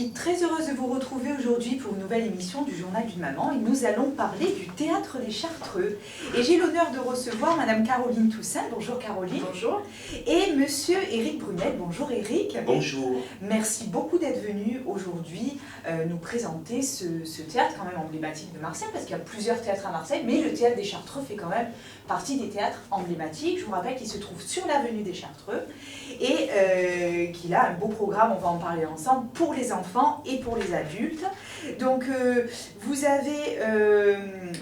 suis très heureuse de vous retrouver aujourd'hui pour une nouvelle émission du Journal d'une maman et nous allons parler du Théâtre des Chartreux. Et j'ai l'honneur de recevoir Madame Caroline Toussaint. Bonjour Caroline. Bonjour. Et Monsieur Éric Brunel. Bonjour Éric. Bonjour. Merci beaucoup d'être venu aujourd'hui nous présenter ce théâtre quand même emblématique de Marseille, parce qu'il y a plusieurs théâtres à Marseille, mais le Théâtre des Chartreux fait quand même partie des théâtres emblématiques. Je vous rappelle qu'il se trouve sur l'avenue des Chartreux et qu'il a un beau programme, on va en parler ensemble, pour les enfants et pour les adultes. Donc vous avez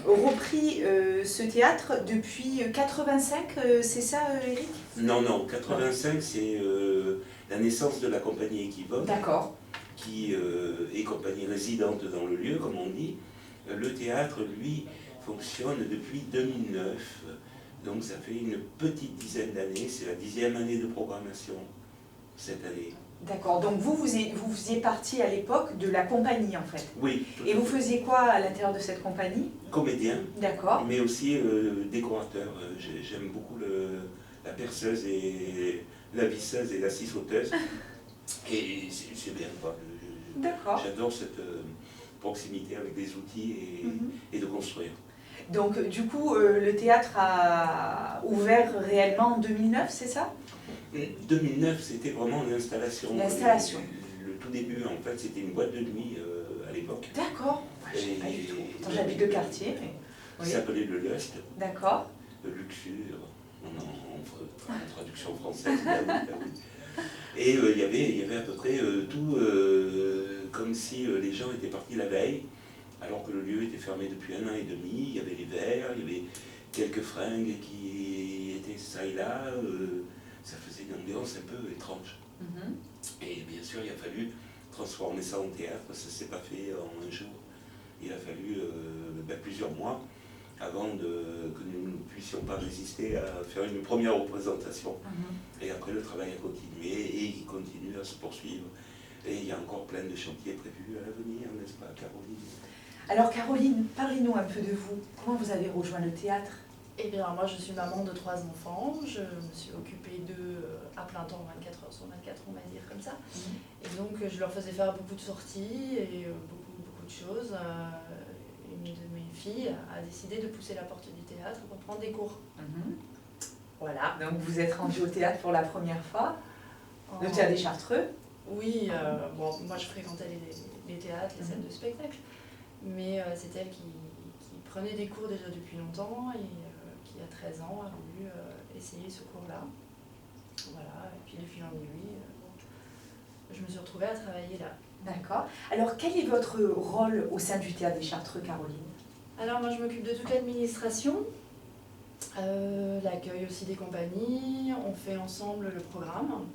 repris ce théâtre depuis 85, c'est ça Éric? Non, 85 c'est la naissance de la compagnie Équivoque. D'accord. Qui est compagnie résidente dans le lieu, comme on dit. Le théâtre, lui, fonctionne depuis 2009, donc ça fait une petite dizaine d'années, c'est la 10e année de programmation cette année. D'accord, donc vous faisiez partie à l'époque de la compagnie en fait. Oui. Et vous faisiez quoi à l'intérieur de cette compagnie? Comédien. D'accord. Mais aussi décorateur. J'aime beaucoup la perceuse et la visseuse et la scie sauteuse. Et c'est bien, quoi. D'accord. J'adore cette proximité avec des outils et de construire. Donc, du coup, le théâtre a ouvert réellement en 2009, c'est ça? 2009, c'était vraiment une installation. L'installation. Le tout début, en fait, c'était une boîte de nuit à l'époque. D'accord. Je ne sais pas du tout. Pourtant, j'habite le quartier. Mais... Oui. Ça s'appelait le Lust. D'accord. Le Luxure, en traduction française. Et il y avait à peu près tout comme si les gens étaient partis la veille, alors que le lieu était fermé depuis 1 an et demi. Il y avait les verres, il y avait quelques fringues qui étaient ça et là. Ça faisait une ambiance un peu étrange. Et bien sûr, il a fallu transformer ça en théâtre. Ça ne s'est pas fait en un jour. Il a fallu plusieurs mois avant que nous ne puissions pas résister à faire une première représentation. Et après, le travail a continué et il continue à se poursuivre. Et il y a encore plein de chantiers prévus à l'avenir, n'est-ce pas, Caroline? Alors, Caroline, parlez-nous un peu de vous. Comment vous avez rejoint le théâtre? Eh bien, moi, je suis maman de 3 enfants. Je me suis occupée d'eux à plein temps, 24 heures sur 24, on va dire comme ça. Et donc, je leur faisais faire beaucoup de sorties et beaucoup de choses. Une de mes filles a décidé de pousser la porte du théâtre pour prendre des cours. Voilà, donc vous êtes rendue au théâtre pour la première fois, le Théâtre des Chartreux. Oui, bon, moi je fréquentais les théâtres, les salles de spectacle, mais c'est elle qui prenait des cours déjà depuis longtemps et qui à 13 ans a voulu essayer ce cours-là. Voilà, et puis de fil en aiguille, je me suis retrouvée à travailler là. D'accord. Alors, quel est votre rôle au sein du Théâtre des Chartreux, Caroline? Alors, moi, je m'occupe de toute l'administration, l'accueil aussi des compagnies. On fait ensemble le programme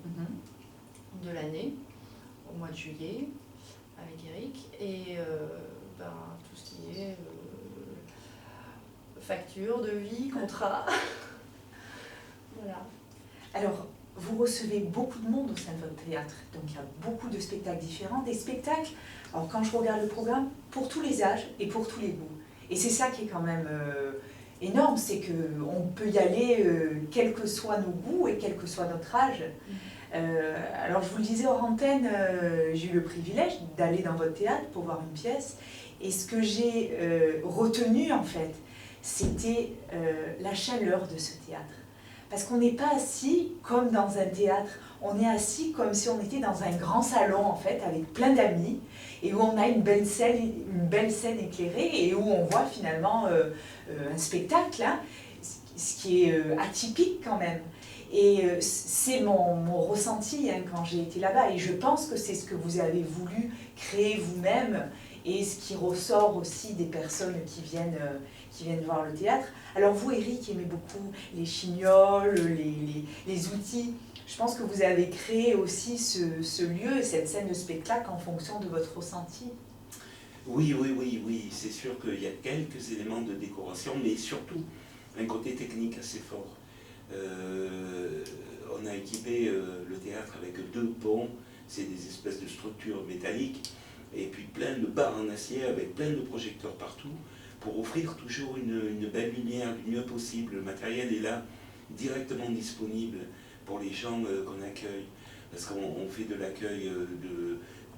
de l'année, au mois de juillet, avec Eric. Et tout ce qui est facture, devis, contrat. Voilà. Alors, vous recevez beaucoup de monde au sein de votre théâtre, donc il y a beaucoup de spectacles différents, des spectacles, alors quand je regarde le programme, pour tous les âges et pour tous les goûts. Et c'est ça qui est quand même énorme, c'est qu'on peut y aller quels que soient nos goûts et quel que soit notre âge. Alors je vous le disais hors antenne, j'ai eu le privilège d'aller dans votre théâtre pour voir une pièce, et ce que j'ai retenu en fait, c'était la chaleur de ce théâtre. Parce qu'on n'est pas assis comme dans un théâtre, on est assis comme si on était dans un grand salon en fait, avec plein d'amis, et où on a une belle scène éclairée, et où on voit finalement un spectacle, là, ce qui est atypique quand même. Et c'est mon ressenti quand j'ai été là-bas, et je pense que c'est ce que vous avez voulu créer vous-même, et ce qui ressort aussi des personnes qui viennent voir le théâtre. Alors vous, Éric, aimez beaucoup les chignoles, les outils. Je pense que vous avez créé aussi ce lieu et cette scène de spectacle en fonction de votre ressenti. Oui. C'est sûr qu'il y a quelques éléments de décoration, mais surtout un côté technique assez fort. On a équipé le théâtre avec 2 ponts, c'est des espèces de structures métalliques, et puis plein de barres en acier avec plein de projecteurs partout, pour offrir toujours une belle lumière du mieux possible. Le matériel est là, directement disponible pour les gens qu'on accueille, parce qu'on fait de l'accueil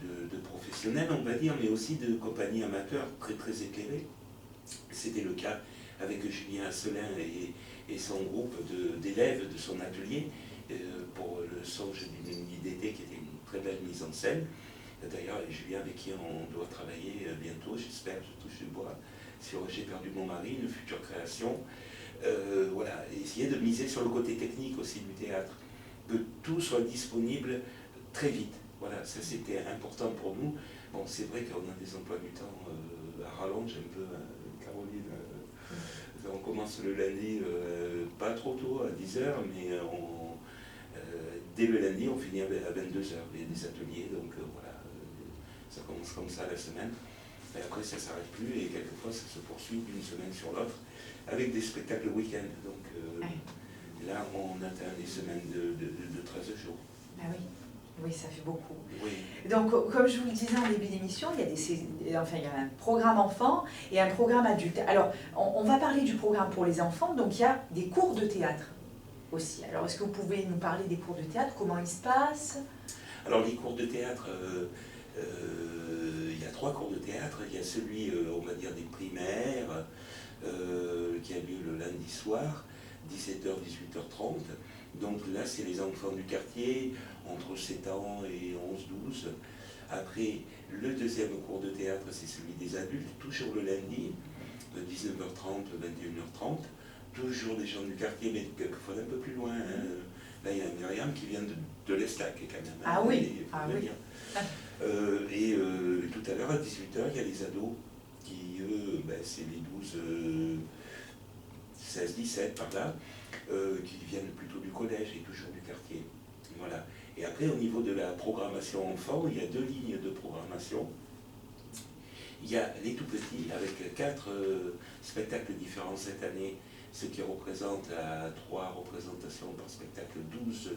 de professionnels professionnelles, on va dire, mais aussi de compagnies amateurs très très éclairées. C'était le cas avec Julien Asselin et son groupe d'élèves de son atelier pour le Songe d'une nuit d'été, qui était une très belle mise en scène. D'ailleurs, Julien, avec qui on doit travailler bientôt, j'espère, je touche du bois, sur J'ai perdu mon mari, une future création. Voilà, essayer de miser sur le côté technique aussi du théâtre, que tout soit disponible très vite. Voilà, ça c'était important pour nous. Bon, c'est vrai qu'on a des emplois du temps à rallonge un peu, Caroline. On commence le lundi, pas trop tôt, à 10h, mais dès le lundi, on finit à 22h. Il y a des ateliers, donc voilà, ça commence comme ça la semaine. Et après, ça ne s'arrête plus, et quelquefois, ça se poursuit d'une semaine sur l'autre, avec des spectacles le week-end. Donc là, on atteint des semaines de 13 jours. Ah oui. Oui, ça fait beaucoup. Oui. Donc, comme je vous le disais en début d'émission, il y a un programme enfant et un programme adulte. Alors, on va parler du programme pour les enfants, donc il y a des cours de théâtre aussi. Alors, est-ce que vous pouvez nous parler des cours de théâtre, comment ils se passent? Alors, les cours de théâtre, il y a 3 cours de théâtre. Il y a celui, on va dire, des primaires, qui a lieu le lundi soir, 17h, 18h30. Donc là, c'est les enfants du quartier, entre 7 ans et 11-12. Après, le deuxième cours de théâtre, c'est celui des adultes, toujours le lundi, de 19h30, 21h30. Toujours des gens du quartier, mais quelquefois un peu plus loin. Hein. Là, il y a Myriam qui vient de l'Estac, quand même. Ah oui, Et tout à l'heure, à 18h, il y a les ados qui, eux, c'est les 12, 16, 17 par là, qui viennent plutôt du collège et toujours du quartier. Voilà. Et après, au niveau de la programmation enfant, il y a 2 lignes de programmation. Il y a les tout petits avec 4 spectacles différents cette année, ce qui représente à 3 représentations par spectacle, 12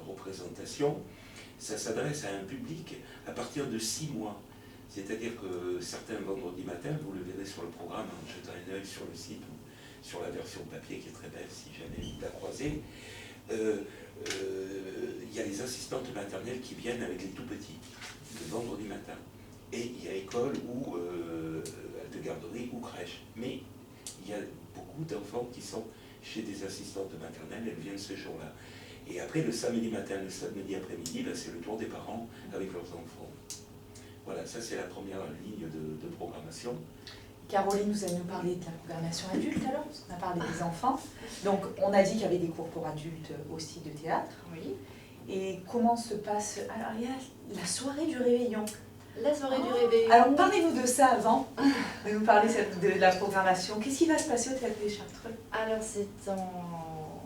représentations. Ça s'adresse à un public à partir de 6 mois. C'est-à-dire que certains vendredis matins, vous le verrez sur le programme en jetant un œil sur le site, sur la version papier qui est très belle si jamais vous la croisez, il y a les assistantes maternelles qui viennent avec les tout petits, le vendredi matin. Et il y a école ou de garderie ou crèche. Mais il y a beaucoup d'enfants qui sont chez des assistantes maternelles, elles viennent ce jour-là. Et après, le samedi matin, le samedi après-midi, c'est le tour des parents avec leurs enfants. Voilà, ça c'est la première ligne de programmation. Caroline, vous allez nous parler de la programmation adulte alors, parce qu'on a parlé des enfants. Donc, on a dit qu'il y avait des cours pour adultes aussi de théâtre. Oui. Et comment se passe... Alors, il y a la soirée du réveillon. La soirée du réveillon. Alors, parlez-nous de ça avant de nous parler de la programmation. Qu'est-ce qui va se passer au Théâtre des Chartreux? Alors, c'est en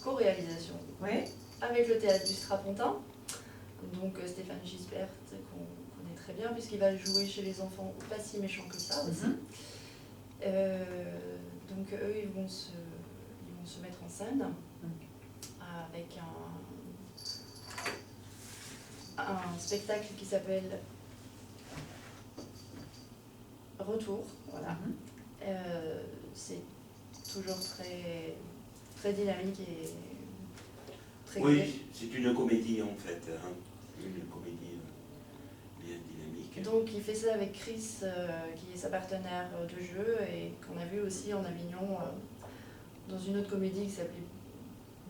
co-réalisation. Oui. Avec le Théâtre du Strapontin. Donc, Stéphane Gisbert, qu'on connaît très bien, puisqu'il va jouer chez les enfants pas si méchants que ça aussi. Donc, eux, ils vont se mettre en scène avec un spectacle qui s'appelle Retour. Voilà. C'est toujours très, très dynamique et très gai. Oui, c'est une comédie en fait, hein. Une comédie bien dynamique. Donc il fait ça avec Chris, qui est sa partenaire de jeu et qu'on a vu aussi en Avignon dans une autre comédie qui s'appelait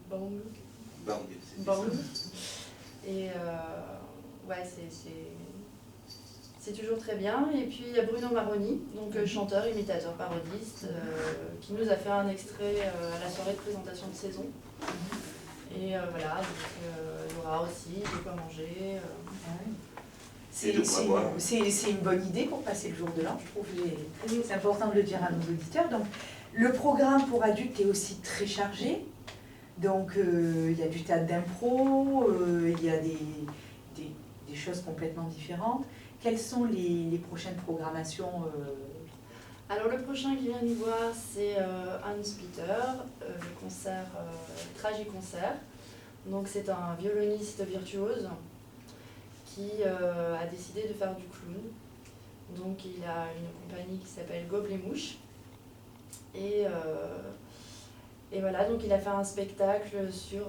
Bang. Bang. Et ouais, c'est toujours très bien. Et puis il y a Bruno Maroni, donc chanteur, imitateur, parodiste, qui nous a fait un extrait à la soirée de présentation de saison. Et voilà, donc il y aura aussi de quoi manger. C'est une bonne idée pour passer le jour de l'an, je trouve. C'est important de le dire à nos auditeurs. Donc, le programme pour adultes est aussi très chargé. Donc, il y a du théâtre d'impro, il y a des choses complètement différentes. Quelles sont les prochaines programmations Alors, le prochain qui vient nous voir, c'est Hans Peter, le concert, Tragiconcert. Donc, c'est un violoniste virtuose qui a décidé de faire du clown. Donc il a une compagnie qui s'appelle Gobe les Mouches. Et voilà, donc il a fait un spectacle sur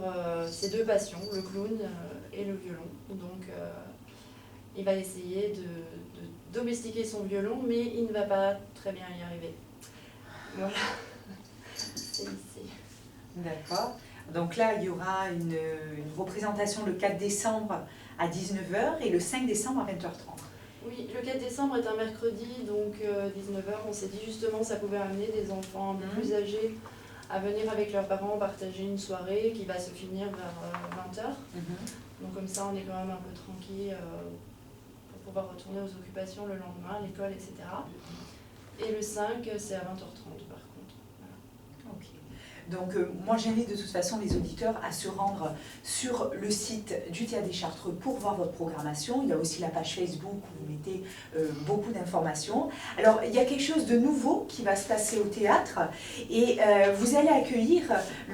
ses 2 passions, le clown et le violon. Donc Il va essayer de domestiquer son violon, mais il ne va pas très bien y arriver. Voilà. C'est ici. D'accord. Donc là, il y aura une représentation le 4 décembre à 19 h et le 5 décembre à 20 h 30. Oui, le 4 décembre est un mercredi, donc 19 h. On s'est dit justement ça pouvait amener des enfants un peu plus âgés à venir avec leurs parents partager une soirée qui va se finir vers 20 h. Donc comme ça, on est quand même un peu tranquille pour pouvoir retourner aux occupations le lendemain, à l'école, etc. Et le 5, c'est à 20 h 30 par contre. Voilà. Ok. Donc moi j'invite de toute façon les auditeurs à se rendre sur le site du Théâtre des Chartreux pour voir votre programmation. Il y a aussi la page Facebook où vous mettez beaucoup d'informations. Alors il y a quelque chose de nouveau qui va se passer au théâtre et vous allez accueillir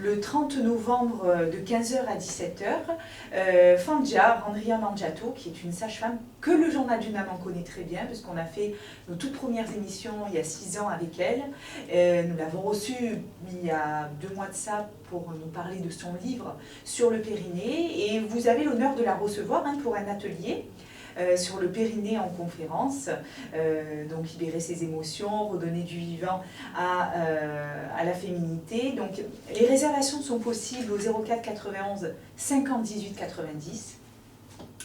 le 30 novembre de 15 h à 17 h Fandia, Randria Mangiato, qui est une sage-femme que le Journal d'une maman connaît très bien parce qu'on a fait nos toutes premières émissions il y a 6 ans avec elle. Nous l'avons reçue il y a 2 mois de ça pour nous parler de son livre sur le périnée et vous avez l'honneur de la recevoir pour un atelier sur le périnée en conférence, donc libérer ses émotions, redonner du vivant à la féminité. Donc les réservations sont possibles au 04 91 50 18 90.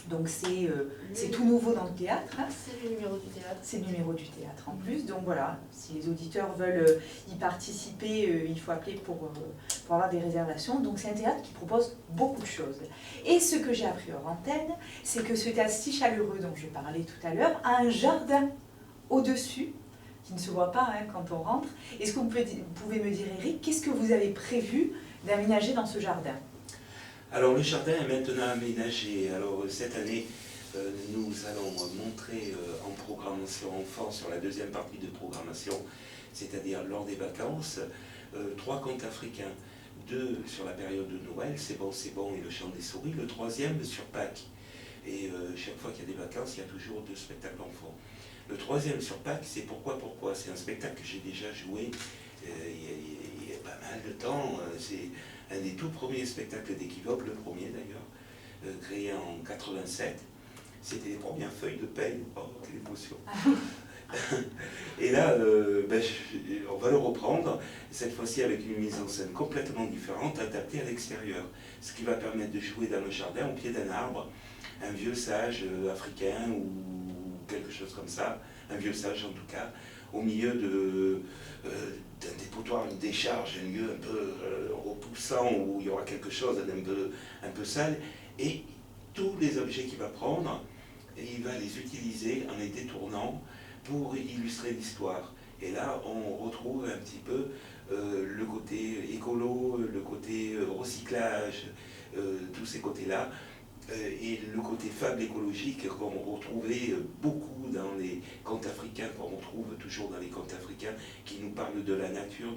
Donc c'est tout nouveau dans le théâtre. C'est le numéro du théâtre. C'est le numéro du théâtre en plus. Donc voilà, si les auditeurs veulent y participer, il faut appeler pour avoir des réservations. Donc c'est un théâtre qui propose beaucoup de choses. Et ce que j'ai appris hors antenne, c'est que ce théâtre si chaleureux dont je parlais tout à l'heure a un jardin au-dessus qui ne se voit pas quand on rentre. Est-ce que vous pouvez me dire, Eric, qu'est-ce que vous avez prévu d'aménager dans ce jardin ? Alors le jardin est maintenant aménagé. Alors cette année, nous allons montrer en programmation enfant sur la deuxième partie de programmation, c'est-à-dire lors des vacances, 3 contes africains. 2 sur la période de Noël, c'est bon et le chant des souris. Le 3e sur Pâques. Et chaque fois qu'il y a des vacances, il y a toujours 2 spectacles enfants. Le 3e sur Pâques, c'est Pourquoi. C'est un spectacle que j'ai déjà joué il y a pas mal de temps. C'est un des tout premiers spectacles d'Équivoque, le premier d'ailleurs, créé en 87. C'était les premières feuilles de paye. Oh, quelle émotion! Et là, on va le reprendre, cette fois-ci avec une mise en scène complètement différente, adaptée à l'extérieur. Ce qui va permettre de jouer dans le jardin, au pied d'un arbre, un vieux sage africain ou quelque chose comme ça, un vieux sage en tout cas, au milieu d'un dépotoir, une décharge, un lieu un peu repoussant où il y aura quelque chose d'un peu sale, et tous les objets qu'il va prendre, il va les utiliser en les détournant pour illustrer l'histoire. Et là, on retrouve un petit peu le côté écolo, le côté recyclage, tous ces côtés-là, et le côté fable écologique qu'on retrouvait beaucoup dans les contes africains, qu'on retrouve toujours dans les contes africains, qui nous parlent de la nature,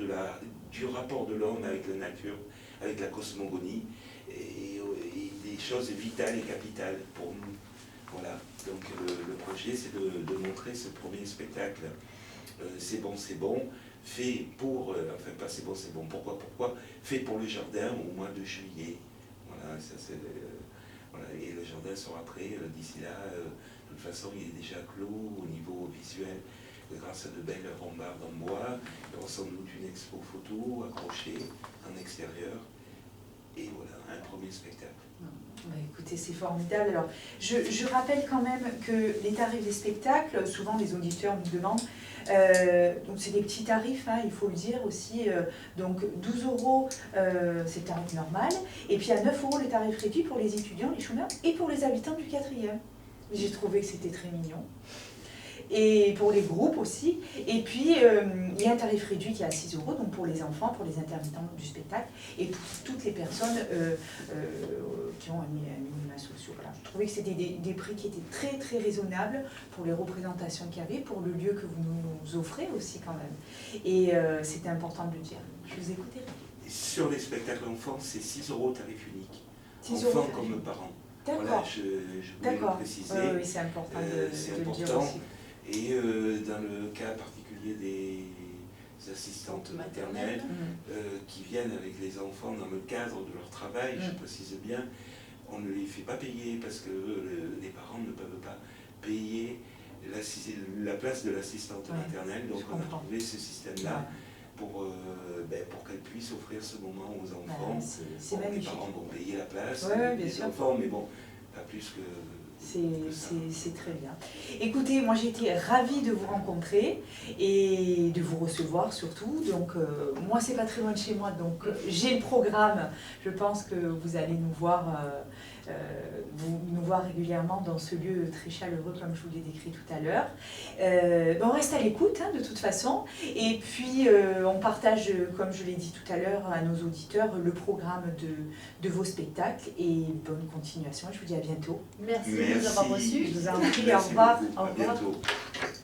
du rapport de l'homme avec la nature, avec la cosmogonie, et des choses vitales et capitales pour nous. Voilà, donc le projet, c'est de montrer ce premier spectacle. C'est bon, fait pour, enfin pas c'est bon, pourquoi, fait pour le jardin au mois de juillet. Voilà, ça c'est... Voilà, et le jardin sera prêt d'ici là. De toute façon, il est déjà clos au niveau visuel grâce à de belles rambardes en bois. Il y aura sans doute une expo photo accrochée en extérieur. Et voilà, un premier spectacle. Écoutez, c'est formidable. Alors, je rappelle quand même que les tarifs des spectacles, souvent les auditeurs nous demandent, donc c'est des petits tarifs, il faut le dire aussi, donc 12 €, c'est le tarif normal, et puis à 9 € le tarif réduit pour les étudiants, les chômeurs, et pour les habitants du 4e. J'ai trouvé que c'était très mignon. Et pour les groupes aussi. Et puis, il y a un tarif réduit qui est à 6 €, donc pour les enfants, pour les intermittents du spectacle, et pour toutes les personnes qui ont un minima social. Voilà. Je trouvais que c'était des prix qui étaient très très raisonnables pour les représentations qu'il y avait, pour le lieu que vous nous offrez aussi quand même. Et c'était important de le dire. Je vous écoutais. Sur les spectacles enfants, c'est 6 € tarif unique. 6 enfants € comme parents. D'accord. Voilà, je voulais le préciser. Oui, c'est important de le dire aussi. Et dans le cas particulier des assistantes maternelles qui viennent avec les enfants dans le cadre de leur travail, je précise bien, on ne les fait pas payer parce que les parents ne peuvent pas payer la place de l'assistante maternelle. Donc on a trouvé ce système-là pour qu'elle puisse offrir ce moment aux enfants. C'est magnifique. Les parents vont payer la place des enfants, mais bon, pas plus que... C'est très bien. Écoutez, moi j'ai été ravie de vous rencontrer et de vous recevoir surtout. Donc moi c'est pas très loin de chez moi, donc j'ai le programme. Je pense que vous allez nous voir régulièrement dans ce lieu très chaleureux comme je vous l'ai décrit tout à l'heure. On reste à l'écoute de toute façon et puis on partage, comme je l'ai dit tout à l'heure à nos auditeurs, le programme de vos spectacles et bonne continuation. Je vous dis à bientôt. Merci de nous avoir reçus. Je vous en prie, au revoir. À bientôt.